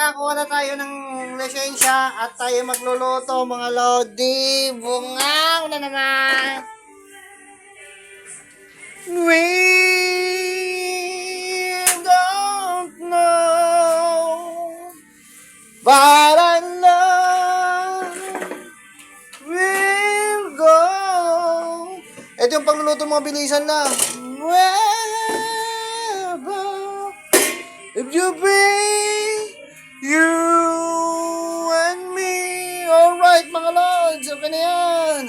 nakakuha na tayo ng lisensya at tayo magluluto mga lodi. Bungaw na naman. We don't know, but I know we'll go. Ito yung pagluluto mga bilisan na. Wherever, if you bring you and me. Alright mga lords, okay na yan.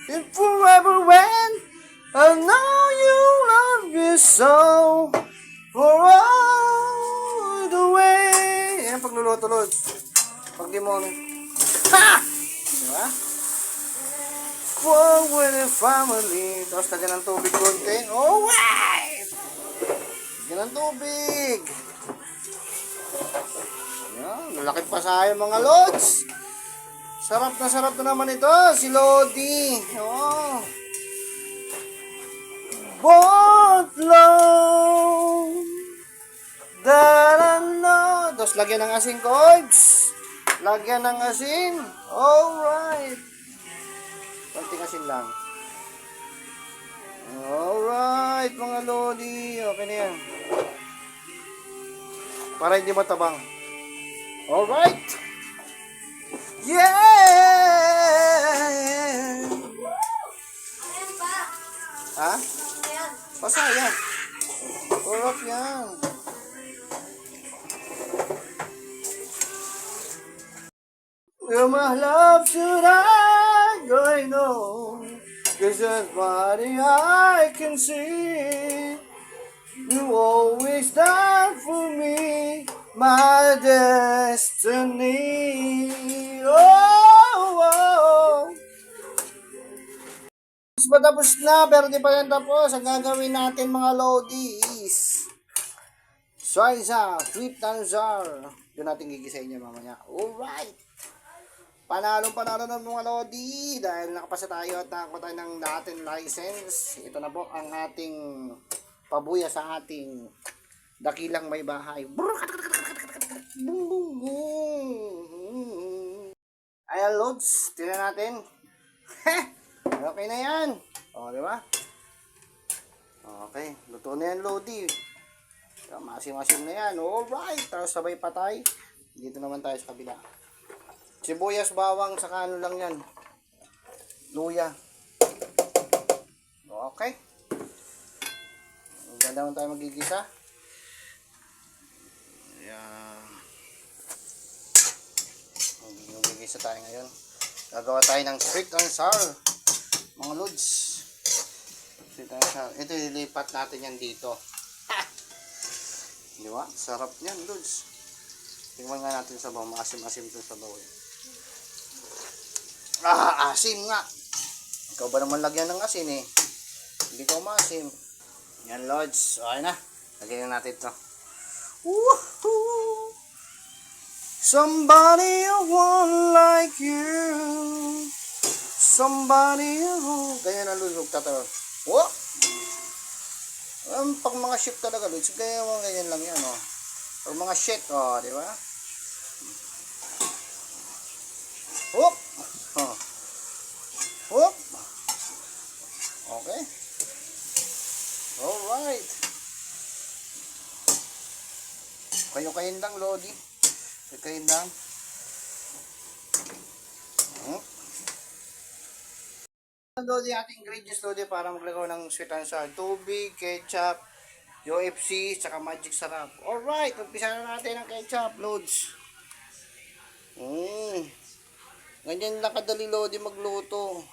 And forever when I know you love me so, for all the way. Ayan pagluluto lords. Pag di mo, ha! Diba? For with the family. Tapos lagyan ng tubig konti. Alright! Lagyan ng tubig. Yan, malaki pa sa mga lods. Sarap na naman ito, si Lodi. Oh. Both love that I know. Tapos lagyan ng asin, coins. Lagyan ng asin. Alright. Konting asin lang. Alright, mga Lodi. Okay na yan. Para hindi matabang. Alright. Yeah! Ha? Pasaya. Urap yan. You're my love, should I know? 'Cause that's what I can see. You always stand for me, my destiny. Oh, oh. Tapos na, pero di pa yan tapos. Ang gagawin natin mga lodies. Salsa, sweet and sour. Doon natin gigisayin niya mamaya. Alright. Panalo ng mga lodi. Dahil nakapasa tayo at nakakuha tayo ng dating license. Ito na po ang ating pabuya sa ating dakilang may bahay. Ayan, loads. Tingnan natin. Okay na yan. O, di ba? Okay. Luto na yan, lodi. Masim-masim na yan. Alright. Tapos sabay patay. Dito naman tayo sa kabila. Sibuyas, bawang, saka ano lang yan. Luya. Okay. Ganda naman tayo magigisa. Ayan. Magigisa tayo ngayon. Gagawa tayo ng sweet and sour. Mga lods. Sweet and sour. Ito, ililipat natin yan dito. Ha! Di ba? Sarap yan, lods. Tingnan nga natin sa bawang. Maasim-asim ito sa bawang. Asim nga. Ikaw ba naman lagyan ng asin eh? Hindi ka umasim. Yan, lods. Okay na. Lagyan na natin ito. Woohoo! Somebody you want like you. Somebody you. Ganyan na, lods. Magtataro. Whoa! Pag mga ship talaga, lods. Ganyan lang yan, oh. Pag mga shit, oh, di ba? Whoop! Oh. Whoop! Okay. Alright. Kayo-kayin lang, lodi. Kayo-kayin lang. Lodi, ating ingredients, lodi, para maglagaw ng sweet and sour. Tubig, ketchup, UFC, saka magic sarap. Alright, umpisa na natin ang ketchup, loads. Ganyan lang kadali, lodi, magluto.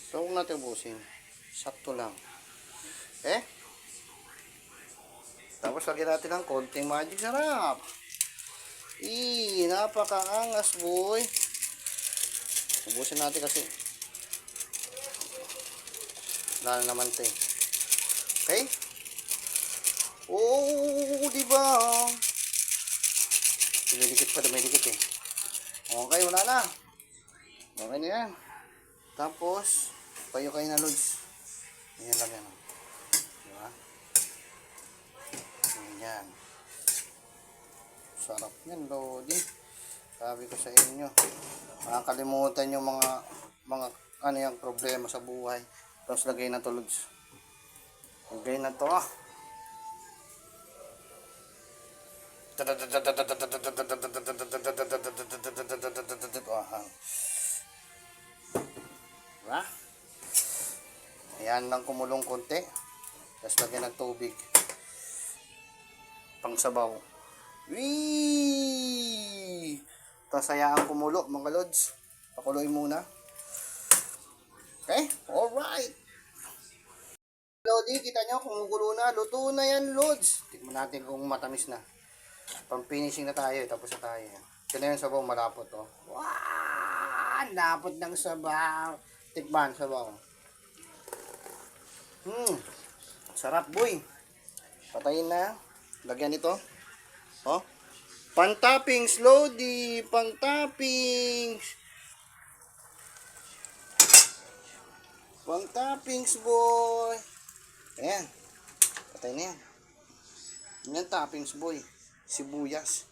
So, huwag natin ubusin. Sakto lang. Okay? Tapos, lagyan natin ng konting magic sarap. Napakaangas, boy. Ubusin natin kasi. Wala na naman ito eh. Okay? Oh, diba? Dumidikit pa, dumidikit eh. Okay, wala na. Okay na yan. Tapos, kayo-kayo na, lods. Ganyan lang yan. Diba? Ganyan. sarap yan, Lodi. Sabi ko sa inyo, makakalimutan yung mga ano yung problema sa buhay. Tapos lagay na to, Lods. Lagay na to. Diba? Ayan lang kumulong konti. Tapos lagyan ng tubig. Pang sabaw. Wee! Tapos hayaan kumulo mga lods. Pakuloy muna. Okay? Alright. Lodi, kita nyo kumukulo na. Luto na yan, lods. Tignan natin kung matamis na. Pang finishing na tayo. Tapos na tayo. Ito na yung sabaw malapot. Oh. Wow! Lapot ng sabaw. Tikman sabaw. Sarap boy. Patayin na. Lagyan ito. Oh. Pang-toppings, Lodi. Pang-toppings. Pang-toppings, boy. Ayan. Patay na yan. Yan toppings, boy. Sibuyas.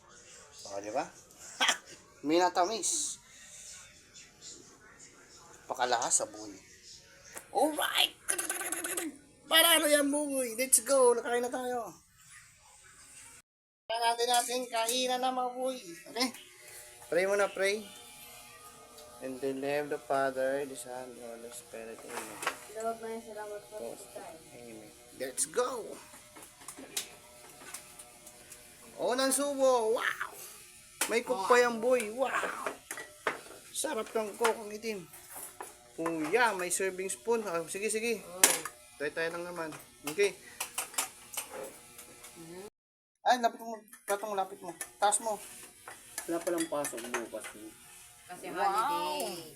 O, di ba? Ha! Minatamis. Pakalakas sa boy. Alright! Paralo yan, boy. Let's go. Nakain na tayo. Natin kainan na mga boy. Okay? Pray muna, pray. In the name of the Father, the Son, and the Holy Spirit. Amen. Lord, may salamat po sa Amen. Let's go! Unang subo. Wow! May cook pa yan, boy. Wow! Sarap ng coke ang itim. Kuya, may serving spoon. Ah, sige, sige. Tayo lang naman. Okay. Ay, lapit mo. Platong lapit mo. Taas mo. Wala palang pasok bukas. Kasi holiday.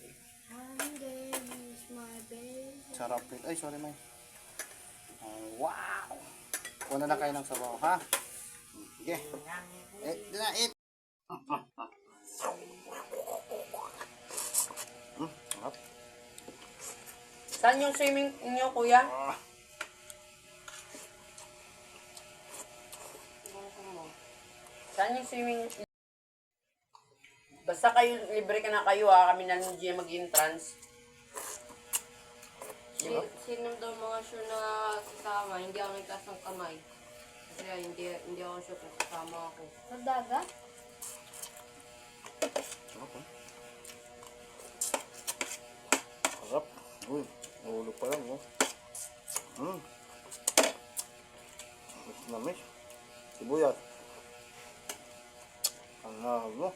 Holiday is my baby. Sarap rin. Ay, sorry, May. Wow! Una na kayo ng sabaw, ha? Sige. Eat. Sarap. Saan yung swimming niyo, kuya? Saan yung swimming? Basta kayo, libre ka na kayo ha. Kami na ng GM mag-entrance. Sino daw mga sure na sasama, hindi ako nagtaas ng kamay. Kasi hindi ako sure kung sasama ako. Sa dagat? Sarap, ha? Sarap. Uy, nahulog pa lang, oh. Mas namis. Sibuyas. Ang mahal mo.